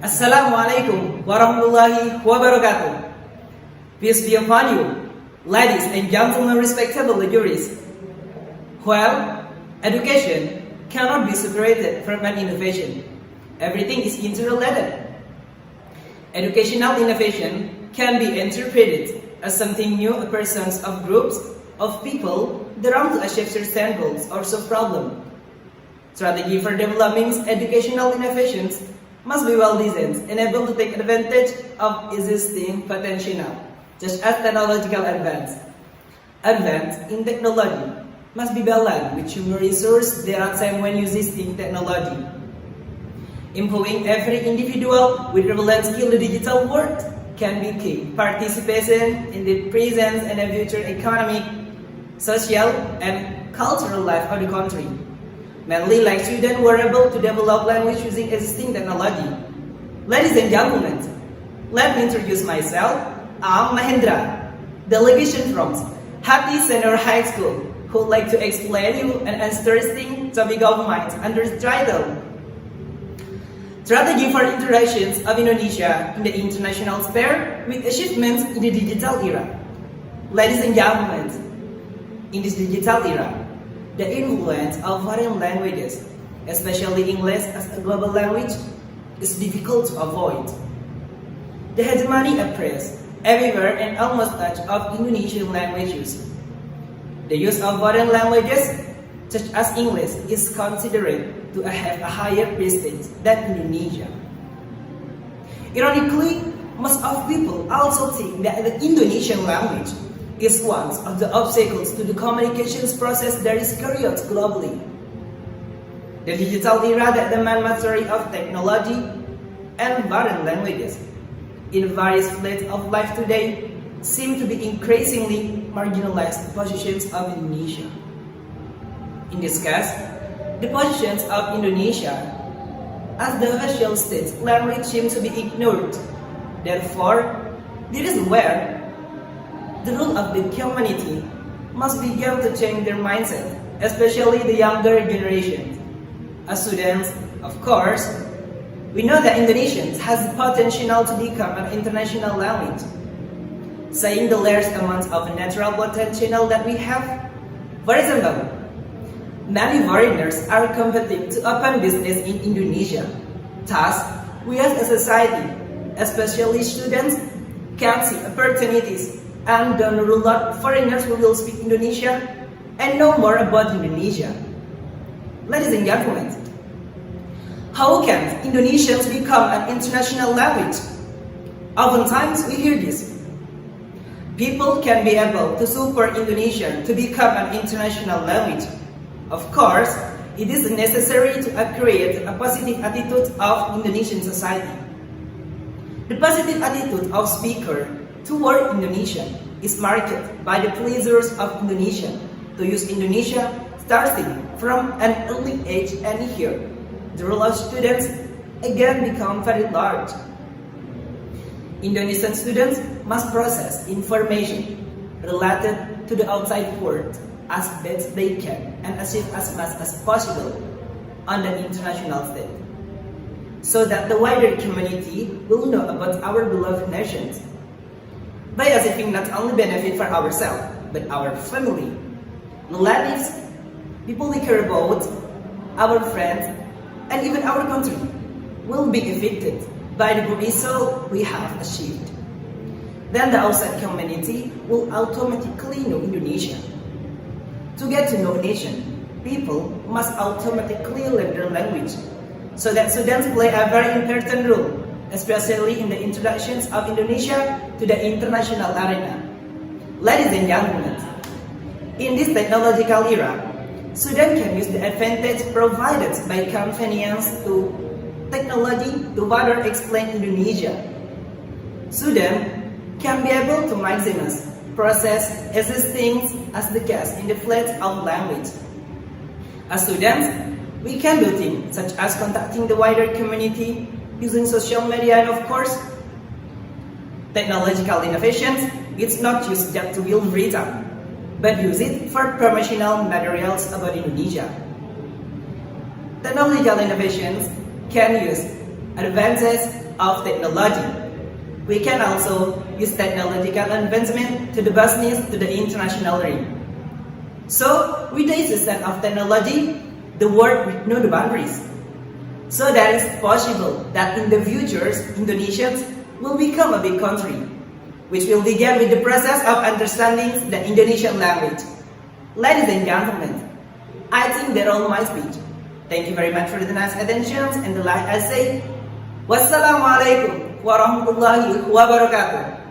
Assalamualaikum warahmatullahi wabarakatuh. Peace be upon you, ladies and gentlemen, respectable jurists. Well, education cannot be separated from an innovation. Everything is interrelated. Educational innovation can be interpreted as something new a persons of groups of people that want to achieve certain goals or solve problems. Strategy for developing educational innovations must be well designed and able to take advantage of existing potential, just as technological advance. Advance in technology must be balanced with human resources that are time when using technology. Empowering every individual with relevant skill in the digital world can be key. Participation in the present and the future economic, social, and cultural life of the country. Mainly like students were able to develop language using existing technology. Ladies and gentlemen, let me introduce myself. I'm Mahendra, delegation from Hati Senior High School, who would like to explain you an interesting topic of mine under the title Strategy for Interactions of Indonesia in the International Sphere with Achievements in the Digital Era. Ladies and gentlemen, in this digital era, the influence of foreign languages, especially English as a global language, is difficult to avoid. The hegemony appears everywhere and almost much of Indonesian language use. The use of foreign languages, such as English, is considered to have a higher prestige than Indonesia. Ironically, most of people also think that the Indonesian language is one of the obstacles to the communications process that is carried out globally. The digital era that demands mastery of technology and foreign languages in various fields of life today seem to be increasingly marginalized positions of Indonesia. In this case, the positions of Indonesia as the official state language seem to be ignored. Therefore, this is where the role of the community must begin to change their mindset, especially the younger generation. As students, of course, we know that Indonesian has the potential to become an international language. Saying the large amount of natural potential that we have, for example, many foreigners are competing to open business in Indonesia. Thus, we as a society, especially students, can see opportunities and don't rule out foreigners who will speak Indonesia and know more about Indonesia. Ladies and gentlemen, how can Indonesians become an international language? Oftentimes we hear this. People can be able to support Indonesian to become an international language. Of course, it is necessary to create a positive attitude of Indonesian society. The positive attitude of speaker toward Indonesia is marked by the pleasures of Indonesia to use Indonesia starting from an early age, and here the role of students again become very large. Indonesian students must process information related to the outside world as best they can and achieve as much as possible on the international stage, so that the wider community will know about our beloved nations. By achieving not only benefit for ourselves, but our family, relatives, people we care about, our friends, and even our country will be affected by the potential we have achieved. Then the outside community will automatically know Indonesia. To get to know a nation, people must automatically learn their language, so that students play a very important role, especially in the introductions of Indonesia to the international arena. Ladies and gentlemen, in this technological era, students can use the advantage provided by convenience to technology to further explain Indonesia. Students can be able to maximize process existing as the case in the field of language. As students, we can do things such as contacting the wider community using social media, and of course, technological innovations. It's not just to build data, but use it for promotional materials about Indonesia. Technological innovations can use advances of technology. We can also use technological advancement to the business to the international ring. So, with the assistance of technology, the world will know the boundaries. So that it's possible that in the future, Indonesia will become a big country, which will begin with the process of understanding the Indonesian language. Ladies and gentlemen, I think that all my speech. Thank you very much for the nice attention, and like I say, wassalamualaikum warahmatullahi wabarakatuh.